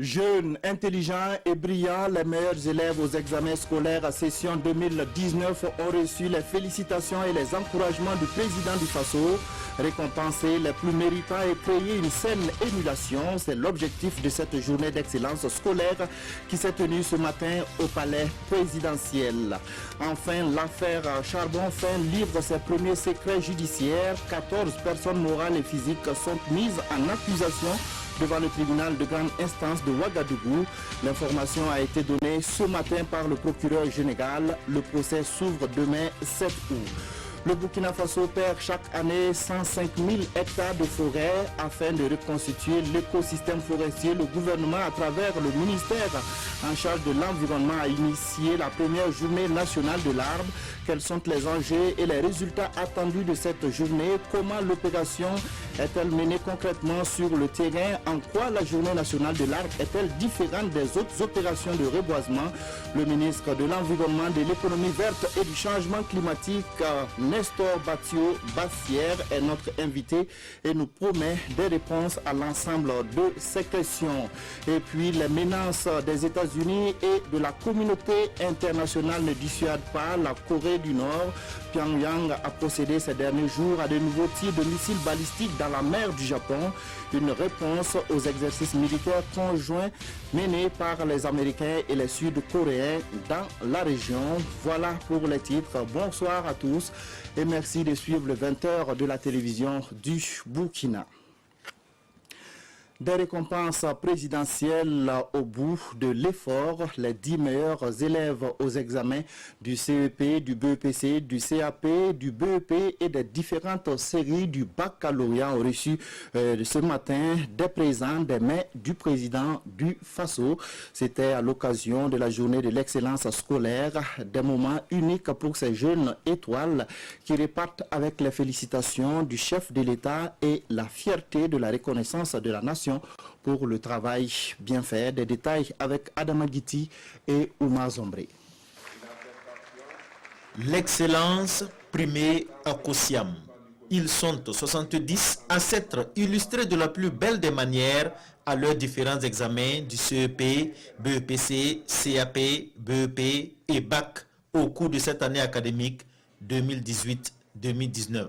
Jeunes, intelligents et brillants, les meilleurs élèves aux examens scolaires à session 2019 ont reçu les félicitations et les encouragements du président du FASO. Récompenser les plus méritants et créer une saine émulation, c'est l'objectif de cette journée d'excellence scolaire qui s'est tenue ce matin au palais présidentiel. Enfin, l'affaire Charbon-Fin livre ses premiers secrets judiciaires. 14 personnes morales et physiques sont mises en accusation devant le tribunal de grande instance de Ouagadougou. L'information a été donnée ce matin par le procureur général. Le procès s'ouvre demain 7 août. Le Burkina Faso perd chaque année 105 000 hectares de forêt afin de reconstituer l'écosystème forestier. Le gouvernement, à travers le ministère en charge de l'environnement, a initié la première journée nationale de l'arbre. Quels sont les enjeux et les résultats attendus de cette journée? Comment l'opération est-elle menée concrètement sur le terrain? En quoi la journée nationale de l'arbre est-elle différente des autres opérations de reboisement? Le ministre de l'Environnement, de l'économie verte et du changement climatique, Nestor Bassière, est notre invité et nous promet des réponses à l'ensemble de ces questions. Et puis les menaces des États-Unis et de la communauté internationale ne dissuadent pas la Corée du Nord. Pyongyang a procédé ces derniers jours à de nouveaux tirs de missiles balistiques dans la mer du Japon. Une réponse aux exercices militaires conjoints menés par les Américains et les Sud-Coréens dans la région. Voilà pour les titres. Bonsoir à tous et merci de suivre le 20h de la télévision du Burkina. Des récompenses présidentielles au bout de l'effort. Les 10 meilleurs élèves aux examens du CEP, du BEPC, du CAP, du BEP et des différentes séries du baccalauréat ont reçu ce matin des présents des mains du président du FASO. C'était à l'occasion de la journée de l'excellence scolaire, des moments uniques pour ces jeunes étoiles qui repartent avec les félicitations du chef de l'État et la fierté de la reconnaissance de la nation pour le travail bien fait. Des détails avec Adama Guiti et Oumar Zombré. L'excellence primée à Kosiam. Ils sont 70 à s'être illustrés de la plus belle des manières à leurs différents examens du CEP, BEPC, CAP, BEP et BAC au cours de cette année académique 2018-2019.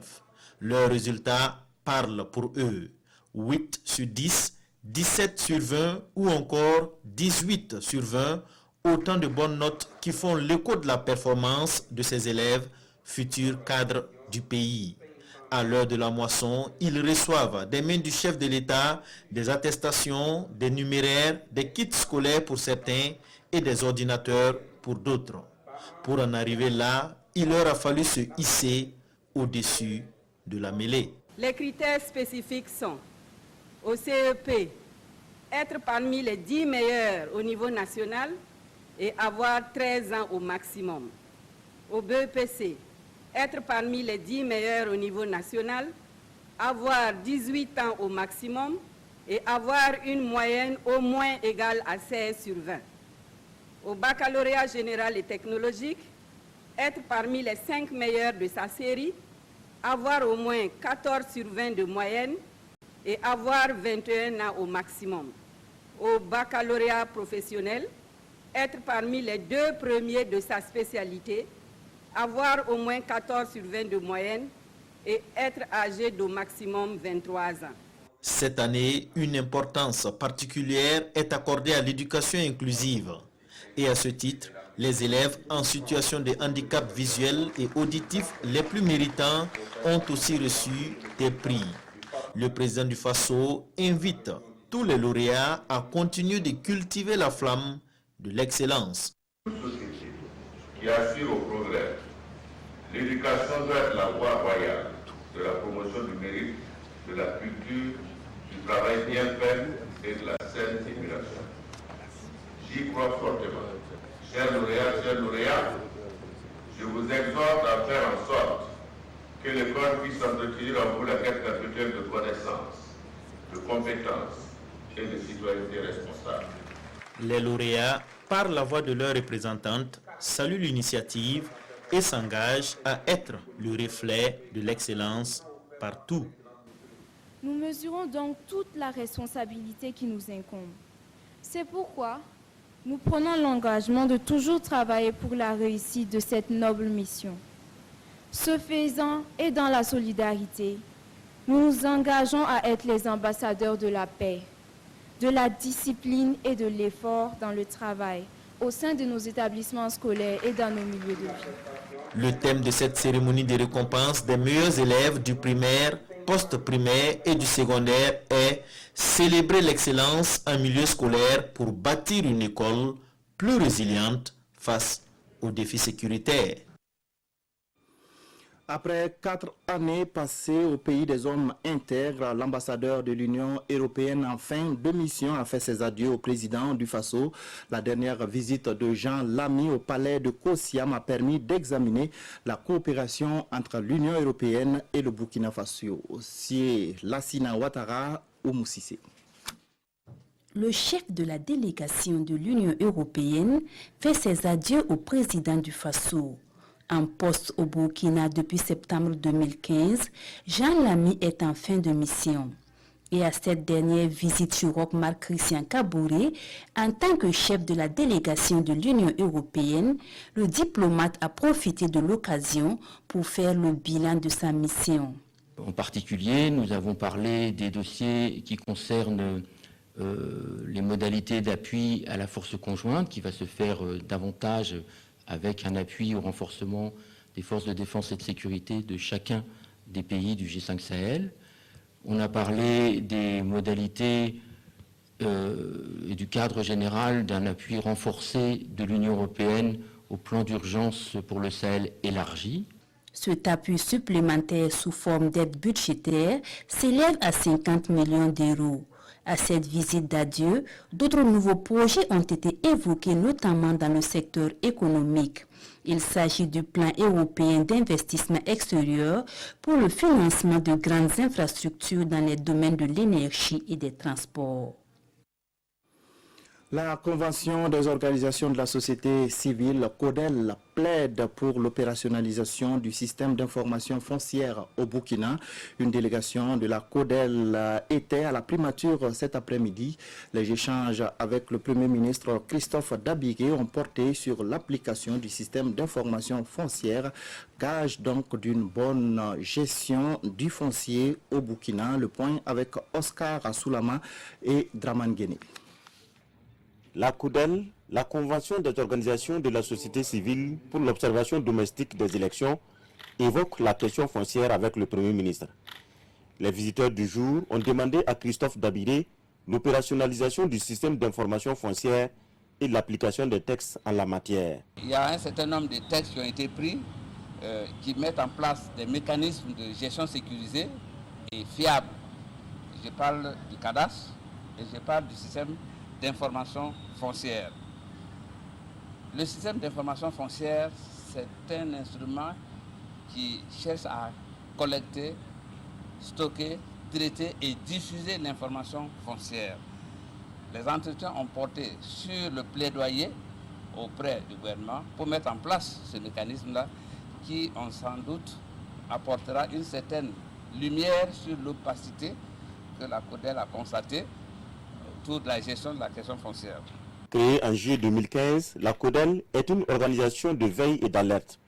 Leurs résultats parlent pour eux. 8 sur 10, 17 sur 20 ou encore 18 sur 20, autant de bonnes notes qui font l'écho de la performance de ces élèves, futurs cadres du pays. À l'heure de la moisson, ils reçoivent des mains du chef de l'État des attestations, des numéraires, des kits scolaires pour certains et des ordinateurs pour d'autres. Pour en arriver là, il leur a fallu se hisser au-dessus de la mêlée. Les critères spécifiques sont au CEP, être parmi les 10 meilleurs au niveau national et avoir 13 ans au maximum. Au BEPC, être parmi les 10 meilleurs au niveau national, avoir 18 ans au maximum et avoir une moyenne au moins égale à 16 sur 20. Au baccalauréat général et technologique, être parmi les 5 meilleurs de sa série, avoir au moins 14 sur 20 de moyenne et avoir 21 ans au maximum. Au baccalauréat professionnel, être parmi les 2 premiers de sa spécialité, avoir au moins 14 sur 20 de moyenne et être âgé d'au maximum 23 ans. Cette année, une importance particulière est accordée à l'éducation inclusive. Et à ce titre, les élèves en situation de handicap visuel et auditif les plus méritants ont aussi reçu des prix. Le président du FASO invite tous les lauréats à continuer de cultiver la flamme de l'excellence. Toute société qui aspire au progrès, l'éducation doit être la voie royale de la promotion du mérite, de la culture, du travail bien fait et de la saine émulation. J'y crois fortement. Chers lauréats, je vous exhorte à faire en sorte que l'école puisse entretenir en vous la quête perpétuelle de connaissances, de compétences et de citoyenneté responsable. Les lauréats, par la voix de leurs représentantes, saluent l'initiative et s'engagent à être le reflet de l'excellence partout. Nous mesurons donc toute la responsabilité qui nous incombe. C'est pourquoi nous prenons l'engagement de toujours travailler pour la réussite de cette noble mission. Ce faisant et dans la solidarité, nous nous engageons à être les ambassadeurs de la paix, de la discipline et de l'effort dans le travail au sein de nos établissements scolaires et dans nos milieux de vie. Le thème de cette cérémonie de récompense des meilleurs élèves du primaire, post-primaire et du secondaire est « Célébrer l'excellence en milieu scolaire pour bâtir une école plus résiliente face aux défis sécuritaires ». Après 4 années passées au pays des hommes intègres, l'ambassadeur de l'Union européenne en fin de mission a fait ses adieux au président du Faso. La dernière visite de Jean Lamy au palais de Kosiam a permis d'examiner la coopération entre l'Union européenne et le Burkina Faso. C'est Lassina Ouattara ou Moussissé. Le chef de la délégation de l'Union européenne fait ses adieux au président du Faso. En poste au Burkina depuis septembre 2015, Jean Lamy est en fin de mission. Et à cette dernière visite sur Marc Christian Kabouré, en tant que chef de la délégation de l'Union européenne, le diplomate a profité de l'occasion pour faire le bilan de sa mission. En particulier, nous avons parlé des dossiers qui concernent les modalités d'appui à la force conjointe, qui va se faire davantage avec un appui au renforcement des forces de défense et de sécurité de chacun des pays du G5 Sahel. On a parlé des modalités et du cadre général d'un appui renforcé de l'Union européenne au plan d'urgence pour le Sahel élargi. Cet appui supplémentaire sous forme d'aide budgétaire s'élève à 50 millions d'euros. À cette visite d'adieu, d'autres nouveaux projets ont été évoqués, notamment dans le secteur économique. Il s'agit du plan européen d'investissement extérieur pour le financement de grandes infrastructures dans les domaines de l'énergie et des transports. La Convention des organisations de la société civile, CODEL, plaide pour l'opérationnalisation du système d'information foncière au Burkina. Une délégation de la CODEL était à la primature cet après-midi. Les échanges avec le Premier ministre Christophe Dabigué ont porté sur l'application du système d'information foncière, gage donc d'une bonne gestion du foncier au Burkina. Le point avec Oscar Assoulama et Draman Guéné. La CODEL, la Convention des organisations de la société civile pour l'observation domestique des élections, évoque la question foncière avec le Premier ministre. Les visiteurs du jour ont demandé à Christophe Dabigué l'opérationnalisation du système d'information foncière et l'application des textes en la matière. Il y a un certain nombre de textes qui ont été pris qui mettent en place des mécanismes de gestion sécurisés et fiables. Je parle du cadastre et je parle du système d'information foncière. Le système d'information foncière, c'est un instrument qui cherche à collecter, stocker, traiter et diffuser l'information foncière. Les entretiens ont porté sur le plaidoyer auprès du gouvernement pour mettre en place ce mécanisme-là qui, on sans doute, apportera une certaine lumière sur l'opacité que la CODEL a constatée de la gestion de la question foncière. Créée en juillet 2015, la CODEL est une organisation de veille et d'alerte.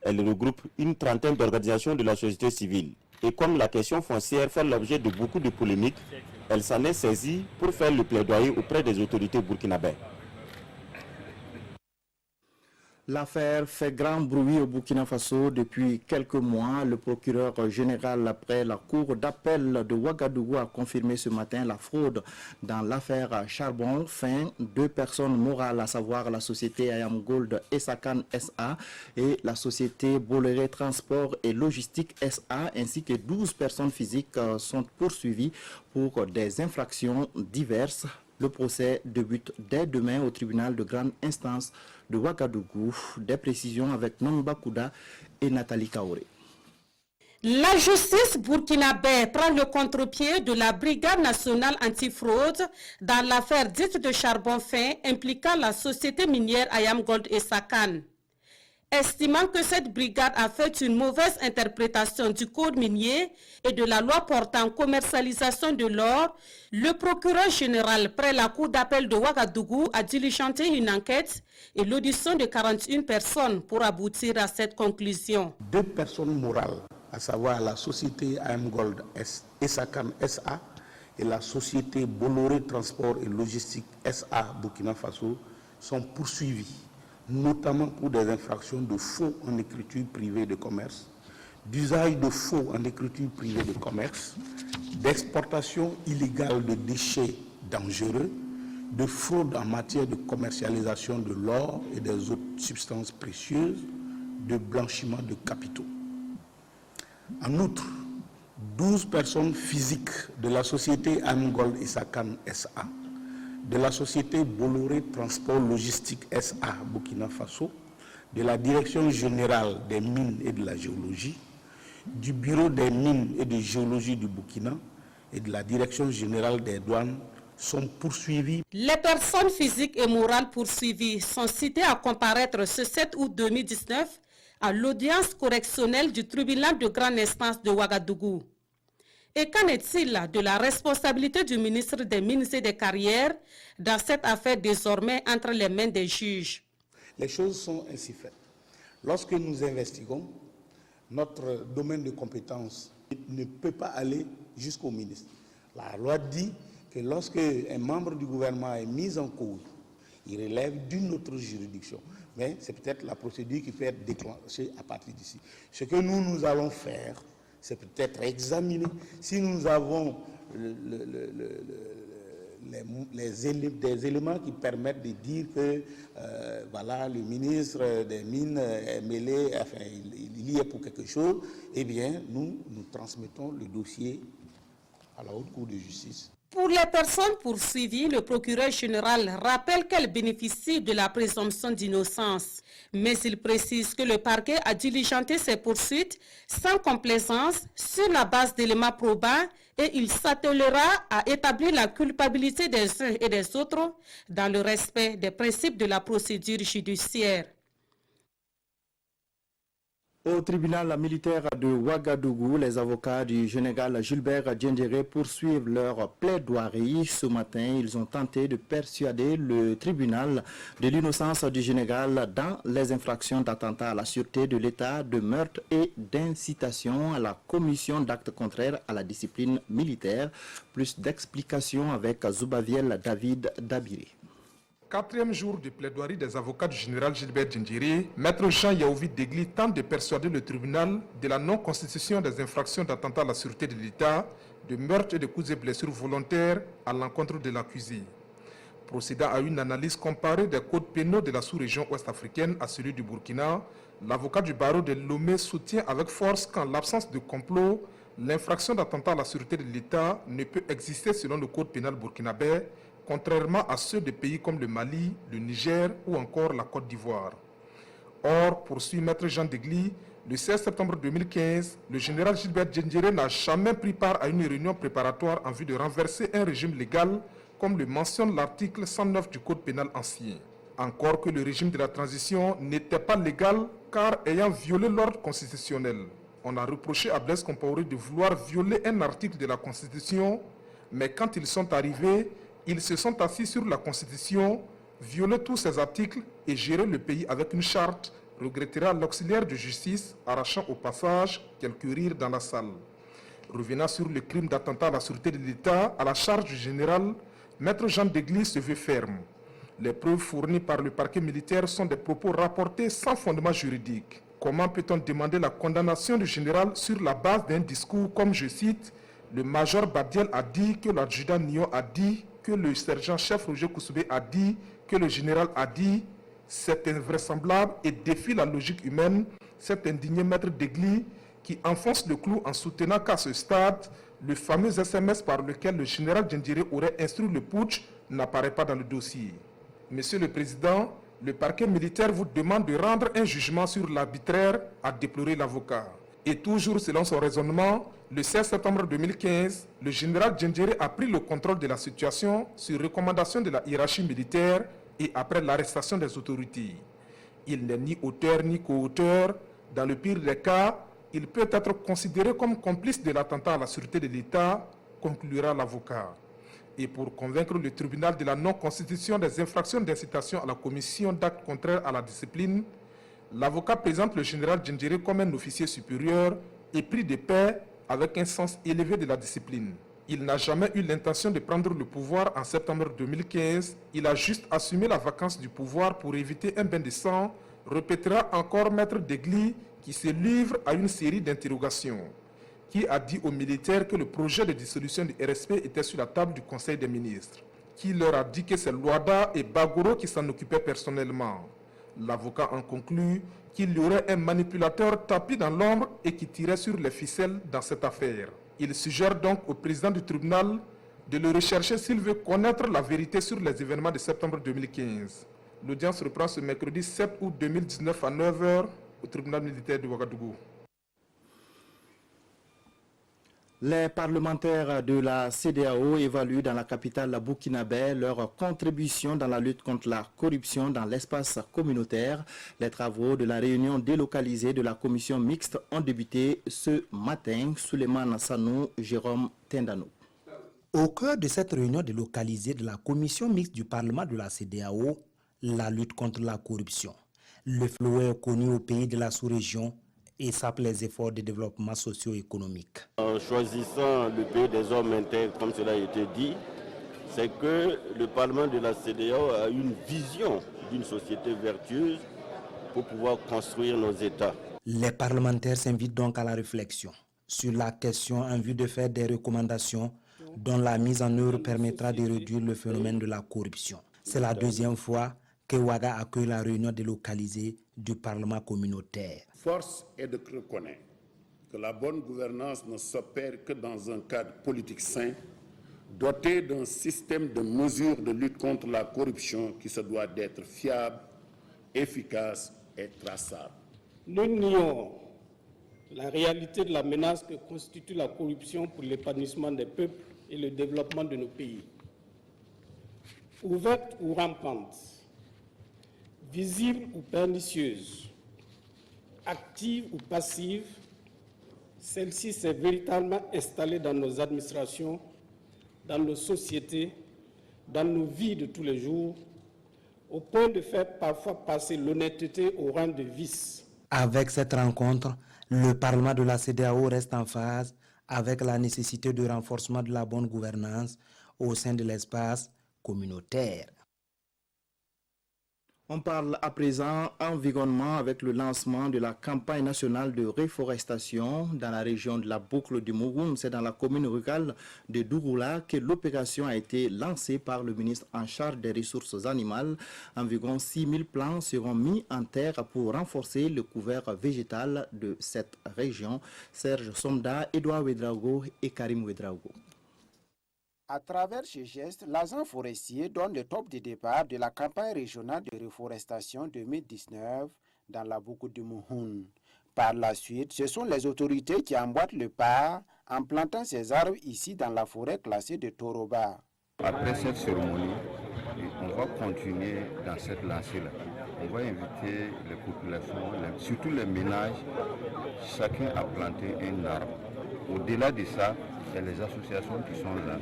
Elle regroupe une trentaine d'organisations de la société civile. Et comme la question foncière fait l'objet de beaucoup de polémiques, elle s'en est saisie pour faire le plaidoyer auprès des autorités burkinabées. L'affaire fait grand bruit au Burkina Faso depuis quelques mois. Le procureur général après la cour d'appel de Ouagadougou a confirmé ce matin la fraude dans l'affaire Charbon Fin. 2 personnes morales, à savoir la société Ayam Gold Essakan SA et la société Bolloré Transport et Logistique SA, ainsi que 12 personnes physiques sont poursuivies pour des infractions diverses. Le procès débute dès demain au tribunal de grande instance de Ouagadougou. Des précisions avec Nomba Kouda et Nathalie Kaoré. La justice burkinabé prend le contre-pied de la Brigade nationale antifraude dans l'affaire dite de charbon fin impliquant la société minière Ayam Gold Essakan. estimant que cette brigade a fait une mauvaise interprétation du code minier et de la loi portant commercialisation de l'or, le procureur général près la cour d'appel de Ouagadougou a diligenté une enquête et l'audition de 41 personnes pour aboutir à cette conclusion. 2 personnes morales, à savoir la société AM Gold Essakane SA et la société Bolloré Transport et Logistique SA Burkina Faso, sont poursuivis, notamment pour des infractions de faux en écriture privée de commerce, d'usage de faux en écriture privée de commerce, d'exportation illégale de déchets dangereux, de fraude en matière de commercialisation de l'or et des autres substances précieuses, de blanchiment de capitaux. En outre, 12 personnes physiques de la société Amgold Essakane SA, de la société Bolloré Transport Logistique SA Burkina Faso, de la Direction générale des mines et de la géologie, du Bureau des mines et de géologie du Burkina et de la Direction générale des douanes sont poursuivis. Les personnes physiques et morales poursuivies sont citées à comparaître ce 7 août 2019 à l'audience correctionnelle du tribunal de grande instance de Ouagadougou. Et qu'en est-il de la responsabilité du ministre des Mines et des Carrières dans cette affaire désormais entre les mains des juges? Les choses sont ainsi faites. Lorsque nous investiguons, notre domaine de compétence ne peut pas aller jusqu'au ministre. La loi dit que lorsque un membre du gouvernement est mis en cause, il relève d'une autre juridiction. Mais c'est peut-être la procédure qui peut être déclenchée à partir d'ici. Ce que nous allons faire, c'est peut-être examiner si nous avons des éléments qui permettent de dire que voilà, le ministre des Mines est mêlé, enfin, il y est pour quelque chose. Eh bien, nous transmettons le dossier à la Haute Cour de justice. Pour les personnes poursuivies, le procureur général rappelle qu'elles bénéficient de la présomption d'innocence. Mais il précise que le parquet a diligenté ses poursuites sans complaisance sur la base d'éléments probants et il s'attellera à établir la culpabilité des uns et des autres dans le respect des principes de la procédure judiciaire. Au tribunal militaire de Ouagadougou, les avocats du général Gilbert Diendéré poursuivent leur plaidoirie. Ce matin, ils ont tenté de persuader le tribunal de l'innocence du général dans les infractions d'attentat à la sûreté de l'État, de meurtre et d'incitation à la commission d'actes contraires à la discipline militaire. Plus d'explications avec Zoubaviel David Dabiri. 4e jour de plaidoirie des avocats du général Gilbert Diendéré, maître Jean Yaouvi Degli tente de persuader le tribunal de la non-constitution des infractions d'attentat à la sûreté de l'État, de meurtre et de coups et blessures volontaires à l'encontre de l'accusé. Procédant à une analyse comparée des codes pénaux de la sous-région ouest-africaine à celui du Burkina, l'avocat du barreau de Lomé soutient avec force qu'en l'absence de complot, l'infraction d'attentat à la sûreté de l'État ne peut exister selon le code pénal burkinabé, contrairement à ceux de pays comme le Mali, le Niger ou encore la Côte d'Ivoire. Or, poursuit maître Jean Degli, le 16 septembre 2015, le général Gilbert Diendéré n'a jamais pris part à une réunion préparatoire en vue de renverser un régime légal, comme le mentionne l'article 109 du Code pénal ancien. Encore que le régime de la transition n'était pas légal, car ayant violé l'ordre constitutionnel. On a reproché à Blaise Compaoré de vouloir violer un article de la Constitution, mais quand ils sont arrivés, ils se sont assis sur la Constitution, violé tous ces articles et géré le pays avec une charte, regrettera l'auxiliaire de justice, arrachant au passage quelques rires dans la salle. Revenant sur le crime d'attentat à la sûreté de l'État, à la charge du général, maître Jean Degli se veut ferme. Les preuves fournies par le parquet militaire sont des propos rapportés sans fondement juridique. Comment peut-on demander la condamnation du général sur la base d'un discours comme, je cite, le major Badiel a dit que l'adjudant Nyon a dit, que le sergent-chef Roger Koussoubé a dit, que le général a dit, c'est invraisemblable et défie la logique humaine, cet indigné maître Degli qui enfonce le clou en soutenant qu'à ce stade, le fameux SMS par lequel le général Diendéré aurait instruit le putsch n'apparaît pas dans le dossier. Monsieur le Président, le parquet militaire vous demande de rendre un jugement sur l'arbitraire, a déploré l'avocat. Et toujours selon son raisonnement, le 16 septembre 2015, le général Diendéré a pris le contrôle de la situation sur recommandation de la hiérarchie militaire et après l'arrestation des autorités. Il n'est ni auteur ni co-auteur. Dans le pire des cas, il peut être considéré comme complice de l'attentat à la sûreté de l'État, conclura l'avocat. Et pour convaincre le tribunal de la non-constitution des infractions d'incitation à la commission d'actes contraires à la discipline, l'avocat présente le général Djindjiri comme un officier supérieur épris de paix avec un sens élevé de la discipline. Il n'a jamais eu l'intention de prendre le pouvoir en septembre 2015. Il a juste assumé la vacance du pouvoir pour éviter un bain de sang, répétera encore maître Degli qui se livre à une série d'interrogations. Qui a dit aux militaires que le projet de dissolution du RSP était sur la table du Conseil des ministres. Qui leur a dit que c'est Luada et Bagoro qui s'en occupaient personnellement. L'avocat en conclut qu'il y aurait un manipulateur tapis dans l'ombre et qui tirait sur les ficelles dans cette affaire. Il suggère donc au président du tribunal de le rechercher s'il veut connaître la vérité sur les événements de septembre 2015. L'audience reprend ce mercredi 7 août 2019 à 9h au tribunal militaire de Ouagadougou. Les parlementaires de la CEDEAO évaluent dans la capitale burkinabé leur contribution dans la lutte contre la corruption dans l'espace communautaire. Les travaux de la réunion délocalisée de la commission mixte ont débuté ce matin. Souleymane Sanou, Jérôme Tendano. Au cœur de cette réunion délocalisée de la commission mixte du Parlement de la CEDEAO, la lutte contre la corruption. Le fléau connu au pays de la sous-région et sape les efforts de développement socio-économique. En choisissant le pays des hommes intègres, comme cela a été dit, c'est que le Parlement de la CEDEAO a une vision d'une société vertueuse pour pouvoir construire nos États. Les parlementaires s'invitent donc à la réflexion sur la question en vue de faire des recommandations dont la mise en œuvre permettra de réduire le phénomène de la corruption. C'est la deuxième fois que Ouaga accueille la réunion délocalisée du Parlement communautaire. Force est de reconnaître que la bonne gouvernance ne s'opère que dans un cadre politique sain, doté d'un système de mesures de lutte contre la corruption qui se doit d'être fiable, efficace et traçable. Nous nions la réalité de la menace que constitue la corruption pour l'épanouissement des peuples et le développement de nos pays. Ouverte ou rampante, visible ou pernicieuse, active ou passive, celle-ci s'est véritablement installée dans nos administrations, dans nos sociétés, dans nos vies de tous les jours, au point de faire parfois passer l'honnêteté au rang de vice. Avec cette rencontre, le Parlement de la CEDEAO reste en phase avec la nécessité de renforcement de la bonne gouvernance au sein de l'espace communautaire. On parle à présent environnement avec le lancement de la campagne nationale de réforestation dans la région de la boucle du Mouroun. C'est dans la commune rurale de Douroula que l'opération a été lancée par le ministre en charge des ressources animales. Environ 6000 plants seront mis en terre pour renforcer le couvert végétal de cette région. Serge Somda, Edouard Ouedraogo et Karim Ouedraogo. À travers ce geste, l'agent forestier donne le top de départ de la campagne régionale de reforestation 2019 dans la boucle du Mouhoun. Par la suite, ce sont les autorités qui emboîtent le pas en plantant ces arbres ici dans la forêt classée de Toroba. Après cette cérémonie, on va continuer dans cette lancée-là. On va inviter les populations, surtout les ménages, chacun à planter un arbre. Au-delà de ça, il y a les associations qui sont là.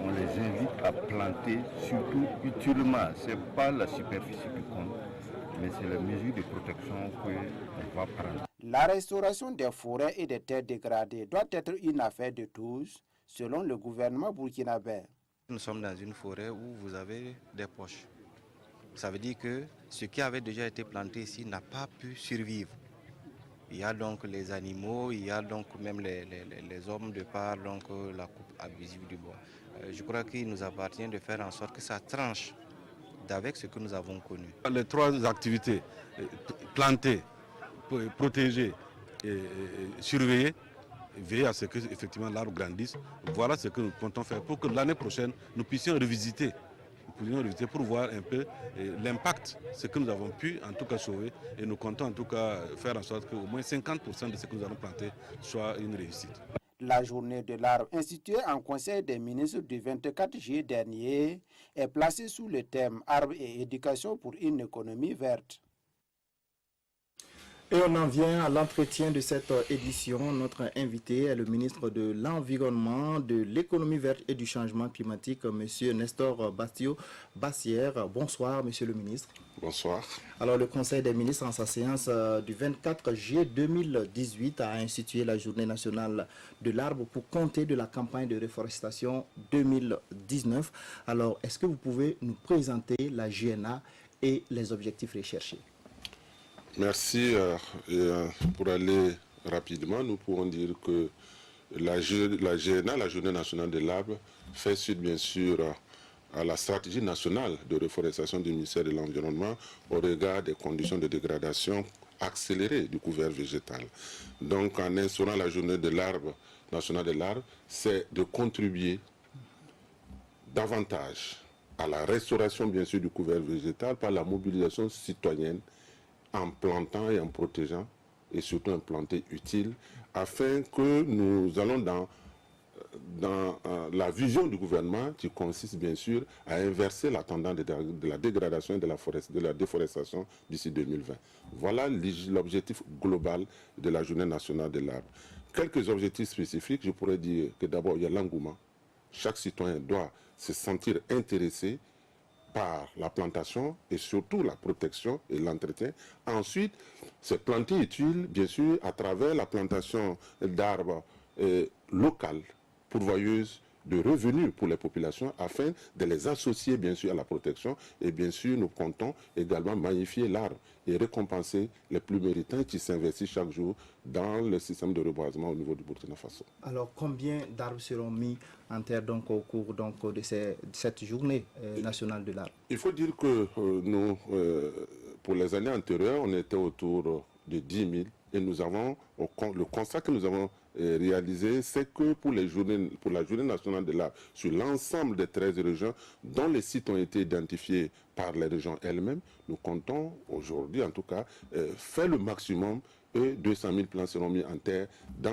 On les invite à planter surtout utilement. Ce n'est pas la superficie qui compte, mais c'est les mesures de protection qu'on va prendre. La restauration des forêts et des terres dégradées doit être une affaire de tous, selon le gouvernement burkinabé. Nous sommes dans une forêt où vous avez des poches. Ça veut dire que ce qui avait déjà été planté ici n'a pas pu survivre. Il y a donc les animaux, il y a donc même les hommes de par donc, la coupe abusive du bois. Je crois qu'il nous appartient de faire en sorte que ça tranche d'avec ce que nous avons connu. Les trois activités, planter, protéger et surveiller, veiller à ce que effectivement l'arbre grandisse, voilà ce que nous comptons faire pour que l'année prochaine nous puissions revisiter pour voir un peu l'impact, ce que nous avons pu en tout cas sauver, et nous comptons en tout cas faire en sorte qu'au moins 50% de ce que nous allons planter soit une réussite. La journée de l'arbre instituée en Conseil des ministres du 24 juillet dernier est placée sous le thème Arbre et éducation pour une économie verte. Et on en vient à l'entretien de cette édition. Notre invité est le ministre de l'Environnement, de l'Économie verte et du Changement climatique, M. Nestor Bassière. Bonsoir, Monsieur le ministre. Bonsoir. Alors, le Conseil des ministres, en sa séance du 24 juillet 2018, a institué la Journée nationale de l'arbre pour compter de la campagne de réforestation 2019. Alors, est-ce que vous pouvez nous présenter la GNA et les objectifs recherchés? Merci. Pour aller rapidement, nous pourrons dire que la GNA, la Journée nationale de l'arbre, fait suite bien sûr à la stratégie nationale de réforestation du ministère de l'Environnement au regard des conditions de dégradation accélérée du couvert végétal. Donc en instaurant la Journée de l'arbre, nationale de l'arbre, c'est de contribuer davantage à la restauration bien sûr du couvert végétal par la mobilisation citoyenne en plantant et en protégeant, et surtout en planter utile, afin que nous allons dans la vision du gouvernement qui consiste bien sûr à inverser la tendance de la dégradation et de la déforestation d'ici 2020. Voilà l'objectif global de la Journée nationale de l'arbre. Quelques objectifs spécifiques, je pourrais dire que d'abord il y a l'engouement. Chaque citoyen doit se sentir intéressé par la plantation et surtout la protection et l'entretien. Ensuite, c'est planter utile, bien sûr, à travers la plantation d'arbres locales, pourvoyeuses de revenus pour les populations, afin de les associer, bien sûr, à la protection. Et bien sûr, nous comptons également magnifier l'arbre et récompenser les plus méritants qui s'investissent chaque jour dans le système de reboisement au niveau du Burkina Faso. Alors, combien d'arbres seront mis en terre donc, au cours donc, de cette journée nationale de l'arbre? Il faut dire que nous, pour les années antérieures, on était autour de 10 000 et nous avons, le constat que nous avons réalisé, c'est que pour la journée nationale de l'arbre, sur l'ensemble des 13 régions dont les sites ont été identifiés par les régions elles-mêmes, nous comptons aujourd'hui en tout cas faire le maximum et 200 000 plants seront mis en terre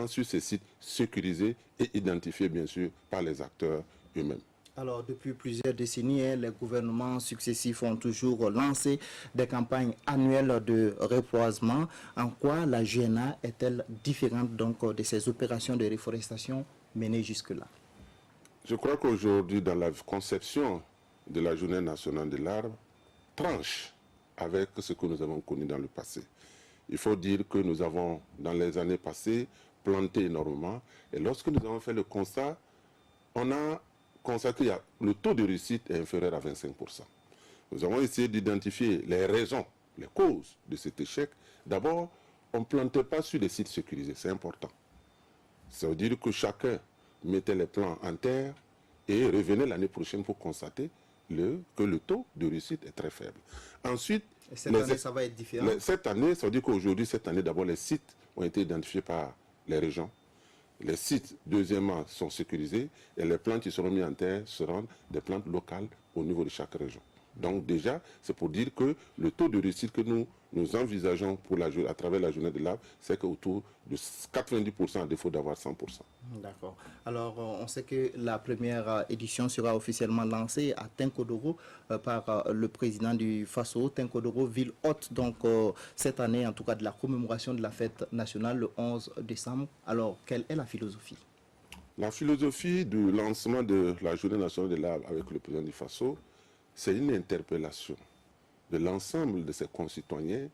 sur ces sites sécurisés et identifiés bien sûr par les acteurs eux-mêmes. Alors, depuis plusieurs décennies, les gouvernements successifs ont toujours lancé des campagnes annuelles de reboisement. En quoi la GNA est-elle différente donc, de ces opérations de réforestation menées jusque-là? Je crois qu'aujourd'hui, dans la conception de la Journée nationale de l'arbre, tranche avec ce que nous avons connu dans le passé. Il faut dire que nous avons, dans les années passées, planté énormément. Et lorsque nous avons fait le constat, on a constaté que le taux de réussite est inférieur à 25%. Nous avons essayé d'identifier les raisons, les causes de cet échec. D'abord, on ne plantait pas sur les sites sécurisés, c'est important. Ça veut dire que chacun mettait les plants en terre et revenait l'année prochaine pour constater que le taux de réussite est très faible. Ensuite, et cette année, ça va être différent. Cette année, ça veut dire qu'aujourd'hui, d'abord, les sites ont été identifiés par les régions. Les sites, deuxièmement, sont sécurisés et les plantes qui seront mises en terre seront des plantes locales au niveau de chaque région. Donc déjà, c'est pour dire que le taux de réussite que nous envisageons à travers la journée de l'arbre, c'est qu'autour de 90% à défaut d'avoir 100%. D'accord. Alors, on sait que la première édition sera officiellement lancée à Tinkodoro par le président du Faso, Tinkodoro, ville hôte, donc cette année, en tout cas, de la commémoration de la fête nationale le 11 décembre. Alors, quelle est la philosophie? La philosophie du lancement de la journée nationale de l'arbre avec le président du Faso, c'est une interpellation de l'ensemble de ses concitoyens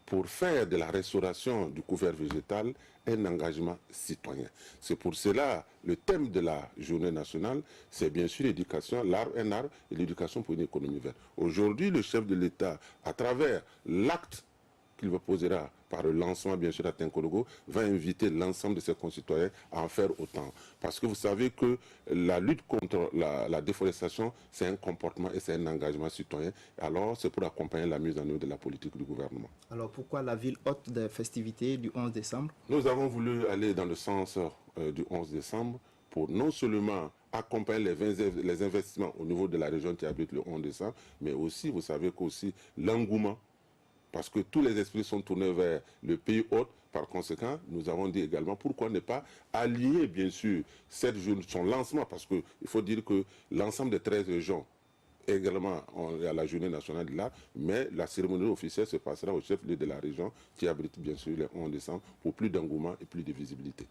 pour faire de la restauration du couvert végétal un engagement citoyen. C'est pour cela, le thème de la journée nationale, c'est bien sûr l'éducation, un arbre et l'éducation pour une économie verte. Aujourd'hui, le chef de l'État, à travers l'acte qu'il posera par le lancement, bien sûr, à Tinkodoro, va inviter l'ensemble de ses concitoyens à en faire autant. Parce que vous savez que la lutte contre la déforestation, c'est un comportement et c'est un engagement citoyen. Alors, c'est pour accompagner la mise en œuvre de la politique du gouvernement. Alors, pourquoi la ville hôte des festivités du 11 décembre? Nous avons voulu aller dans le sens du 11 décembre pour non seulement accompagner les investissements au niveau de la région qui habite le 11 décembre, mais aussi, vous savez qu'aussi l'engouement, parce que tous les esprits sont tournés vers le pays hôte. Par conséquent, nous avons dit également pourquoi ne pas allier, bien sûr, cette journée, son lancement, parce qu'il faut dire que l'ensemble des 13 régions également à la journée nationale de l'art, mais la cérémonie officielle se passera au chef-lieu de la région qui abrite bien sûr le 11 décembre pour plus d'engouement et plus de visibilité.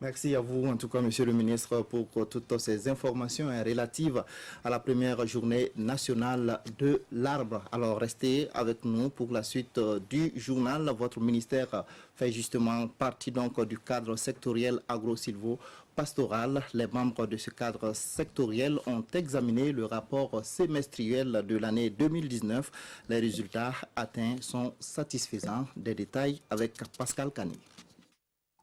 Merci à vous, en tout cas, Monsieur le ministre, pour toutes ces informations relatives à la première journée nationale de l'arbre. Alors, restez avec nous pour la suite du journal. Votre ministère fait justement partie donc du cadre sectoriel agro-silvo-pastoral. Les membres de ce cadre sectoriel ont examiné le rapport semestriel de l'année 2019. Les résultats atteints sont satisfaisants. Des détails avec Pascal Kani.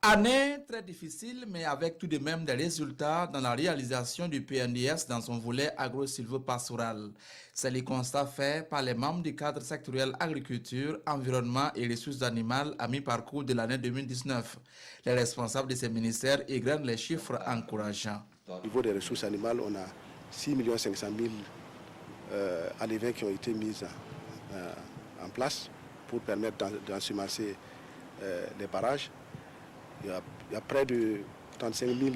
Année très difficile, mais avec tout de même des résultats dans la réalisation du PNDS dans son volet agro-silvo-pastoral. C'est le constat fait par les membres du cadre sectoriel agriculture, environnement et ressources animales à mi-parcours de l'année 2019. Les responsables de ces ministères égrènent les chiffres encourageants. Au niveau des ressources animales, on a 6 500 000 alevins qui ont été mis en place pour permettre d'ensemencer les barrages. Il y a près de 35 000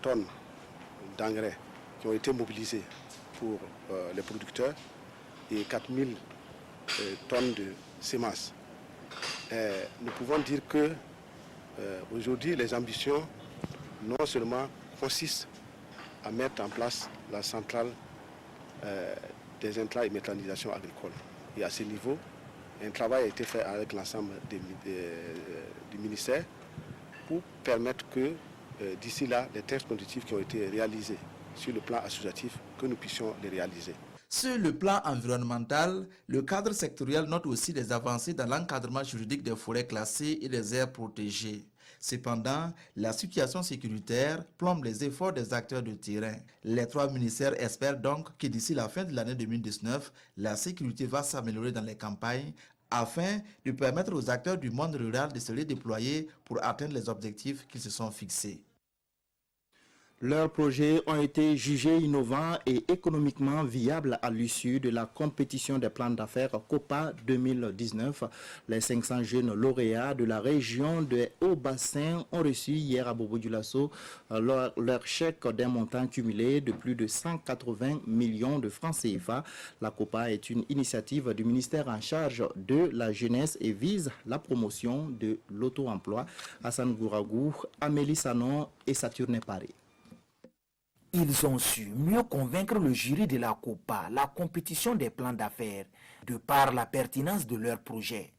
tonnes d'engrais qui ont été mobilisées pour les producteurs et 4 000 tonnes de semences. Nous pouvons dire que aujourd'hui, les ambitions non seulement consistent à mettre en place la centrale des intrants et méthanisation agricole. Et à ce niveau, un travail a été fait avec l'ensemble du ministère pour permettre que d'ici là, les textes conductifs qui ont été réalisés sur le plan associatif, que nous puissions les réaliser. Sur le plan environnemental, le cadre sectoriel note aussi des avancées dans l'encadrement juridique des forêts classées et des aires protégées. Cependant, la situation sécuritaire plombe les efforts des acteurs de terrain. Les trois ministères espèrent donc que d'ici la fin de l'année 2019, la sécurité va s'améliorer dans les campagnes afin de permettre aux acteurs du monde rural de se redéployer pour atteindre les objectifs qu'ils se sont fixés. Leurs projets ont été jugés innovants et économiquement viables à l'issue de la compétition des plans d'affaires COPA 2019. Les 500 jeunes lauréats de la région de Haut-Bassin ont reçu hier à Bobo-Dioulasso leur chèque d'un montant cumulé de plus de 180 millions de francs CFA. La COPA est une initiative du ministère en charge de la jeunesse et vise la promotion de l'auto-emploi. Hassan Gouragou, Amélie Sanon et Saturne Paris. Ils ont su mieux convaincre le jury de la COPA, la compétition des plans d'affaires, de par la pertinence de leur projet.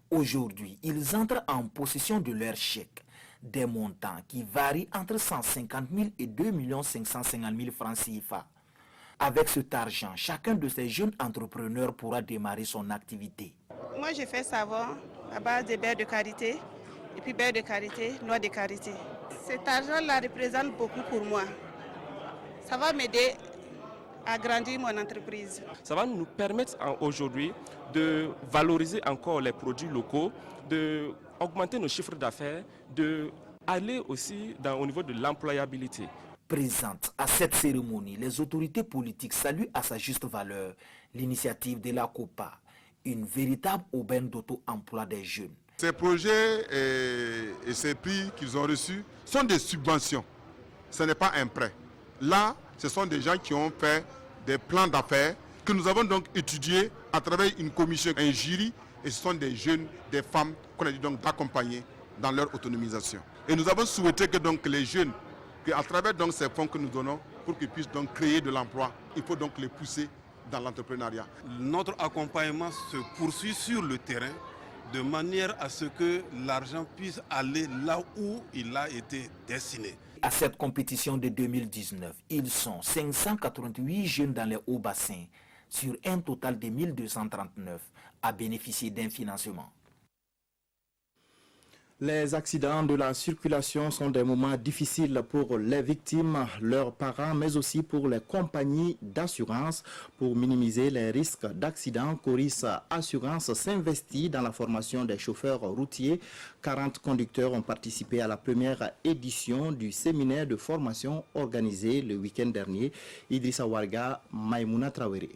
Aujourd'hui, ils entrent en possession de leurs chèques, des montants qui varient entre 150 000 et 2 550 000 francs CFA. Avec cet argent, chacun de ces jeunes entrepreneurs pourra démarrer son activité. Moi, je fais savon à base de beurre de karité, et puis beurre de karité, noix de karité. Cet argent-là représente beaucoup pour moi. Ça va m'aider à grandir mon entreprise. Ça va nous permettre aujourd'hui de valoriser encore les produits locaux, d'augmenter nos chiffres d'affaires, d'aller aussi au niveau de l'employabilité. Présente à cette cérémonie, les autorités politiques saluent à sa juste valeur l'initiative de la COPA, une véritable aubaine d'auto-emploi des jeunes. Ces projets et ces prix qu'ils ont reçus sont des subventions, ce n'est pas un prêt. Là, ce sont des gens qui ont fait des plans d'affaires que nous avons donc étudiés à travers une commission, un jury, et ce sont des jeunes, des femmes qu'on a dit donc d'accompagner dans leur autonomisation. Et nous avons souhaité que donc les jeunes, qu'à travers donc ces fonds que nous donnons, pour qu'ils puissent donc créer de l'emploi, il faut donc les pousser dans l'entrepreneuriat. Notre accompagnement se poursuit sur le terrain de manière à ce que l'argent puisse aller là où il a été destiné. À cette compétition de 2019, ils sont 588 jeunes dans les hauts bassins, sur un total de 1239 à bénéficier d'un financement. Les accidents de la circulation sont des moments difficiles pour les victimes, leurs parents, mais aussi pour les compagnies d'assurance. Pour minimiser les risques d'accidents, Coris Assurance s'investit dans la formation des chauffeurs routiers. 40 conducteurs ont participé à la première édition du séminaire de formation organisé le week-end dernier. Idrissa Warga, Maïmouna Traoré.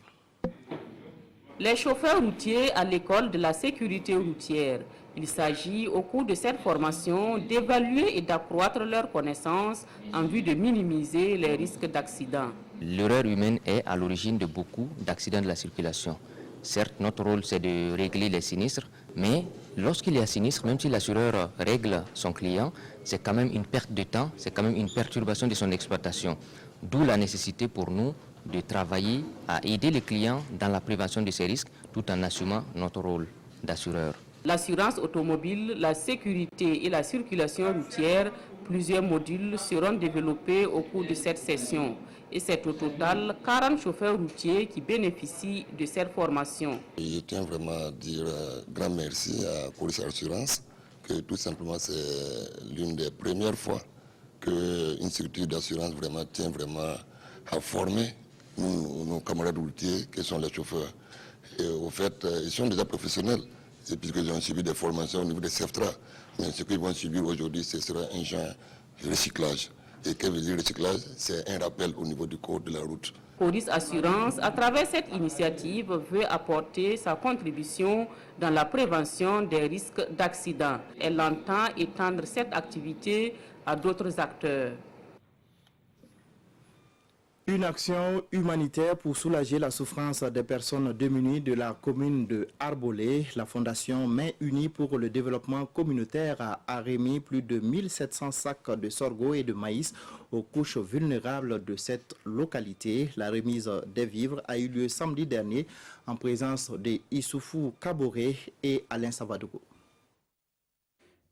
Les chauffeurs routiers à l'école de la sécurité routière. Il s'agit au cours de cette formation d'évaluer et d'accroître leurs connaissances en vue de minimiser les risques d'accidents. l'erreur humaine est à l'origine de beaucoup d'accidents de la circulation. Certes, notre rôle, c'est de régler les sinistres, mais lorsqu'il y a sinistre, même si l'assureur règle son client, c'est quand même une perte de temps, c'est quand même une perturbation de son exploitation. D'où la nécessité pour nous de travailler à aider les clients dans la prévention de ces risques, tout en assumant notre rôle d'assureur. L'assurance automobile, la sécurité et la circulation routière, plusieurs modules seront développés au cours de cette session. Et c'est au total 40 chauffeurs routiers qui bénéficient de cette formation. Je tiens vraiment à dire grand merci à Coris Assurance, que tout simplement c'est l'une des premières fois qu'une structure d'assurance vraiment tient vraiment à former nos camarades routiers qui sont les chauffeurs. Et au fait, ils sont déjà professionnels, puisqu'ils ont suivi des formations au niveau des CEFTRA. Mais ce qu'ils vont subir aujourd'hui, ce sera un genre de recyclage. Et qu'est-ce que veut dire recyclage? C'est un rappel au niveau du code de la route. Coris Assurance, à travers cette initiative, veut apporter sa contribution dans la prévention des risques d'accident. Elle entend étendre cette activité à d'autres acteurs. Une action humanitaire pour soulager la souffrance des personnes démunies de la commune de Arbolé. La fondation Mains Unies pour le développement communautaire a remis plus de 1700 sacs de sorgho et de maïs aux couches vulnérables de cette localité. La remise des vivres a eu lieu samedi dernier en présence de Issoufou Kaboré et Alain Savadogo.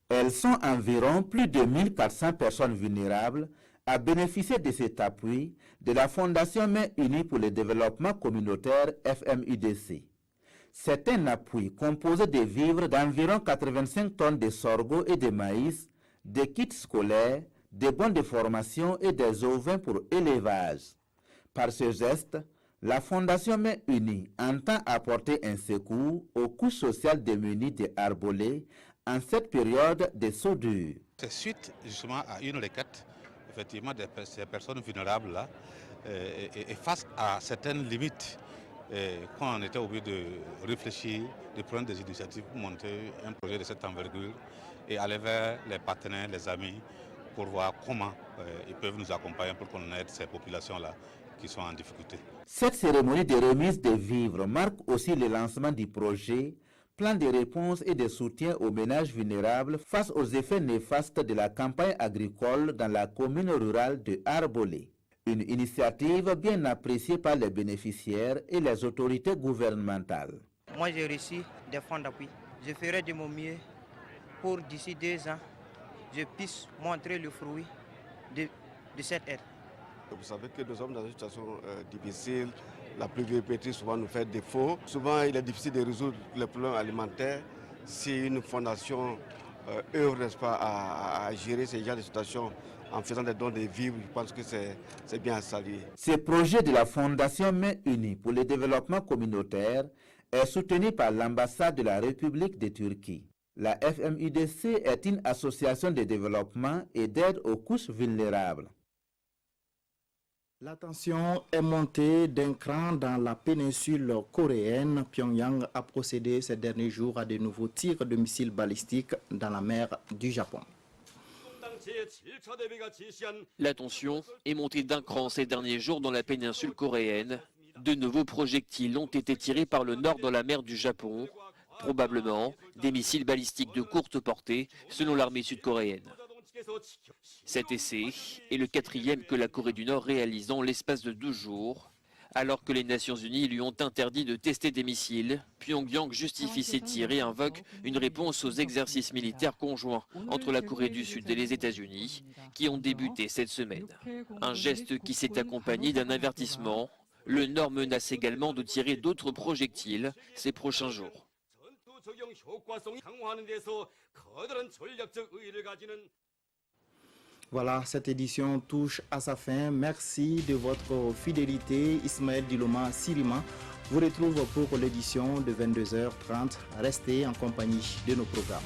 Elles sont environ plus de 1400 personnes vulnérables à bénéficier de cet appui de la Fondation Mains Unies pour le développement communautaire FMUDC. C'est un appui composé de vivres d'environ 85 tonnes de sorgho et de maïs, des kits scolaires, des bons de formation et des ovins pour élevage. Par ce geste, la Fondation Mains Unies entend apporter un secours aux couches sociales démunies de Arbolé en cette période de soudure. C'est suite justement à une requête effectivement de ces personnes vulnérables là, et face à certaines limites, quand on était obligé de réfléchir, de prendre des initiatives pour monter un projet de cette envergure et aller vers les partenaires, les amis, pour voir comment ils peuvent nous accompagner pour qu'on aide ces populations-là qui sont en difficulté. Cette cérémonie de remise des vivres marque aussi le lancement du projet plan de réponse et de soutien aux ménages vulnérables face aux effets néfastes de la campagne agricole dans la commune rurale de Arbolé. Une initiative bien appréciée par les bénéficiaires et les autorités gouvernementales. Moi, j'ai reçu des fonds d'appui. Je ferai de mon mieux pour d'ici 2 ans, je puisse montrer le fruit de cette aide. Vous savez que nous sommes dans une situation difficile. La pluviométrie souvent nous fait défaut. Souvent, il est difficile de résoudre les problèmes alimentaires. Si une fondation œuvre, n'est-ce pas, à gérer ces genres de situations en faisant des dons de vivres, je pense que c'est bien à saluer. Ce projet de la Fondation Mains Unies pour le développement communautaire est soutenu par l'ambassade de la République de Turquie. La FMUDC est une association de développement et d'aide aux couches vulnérables. La tension est montée d'un cran dans la péninsule coréenne. Pyongyang a procédé ces derniers jours à de nouveaux tirs de missiles balistiques dans la mer du Japon. La tension est montée d'un cran ces derniers jours dans la péninsule coréenne. De nouveaux projectiles ont été tirés par le nord de la mer du Japon, probablement des missiles balistiques de courte portée, selon l'armée sud-coréenne. Cet essai est le 4e que la Corée du Nord réalise en l'espace de 2 jours. Alors que les Nations Unies lui ont interdit de tester des missiles, Pyongyang justifie ses tirs et invoque une réponse aux exercices militaires conjoints entre la Corée du Sud et les États-Unis, qui ont débuté cette semaine. Un geste qui s'est accompagné d'un avertissement. Le Nord menace également de tirer d'autres projectiles ces prochains jours. Voilà, cette édition touche à sa fin. Merci de votre fidélité. Ismaël Diloma Sirima vous retrouve pour l'édition de 22h30. Restez en compagnie de nos programmes.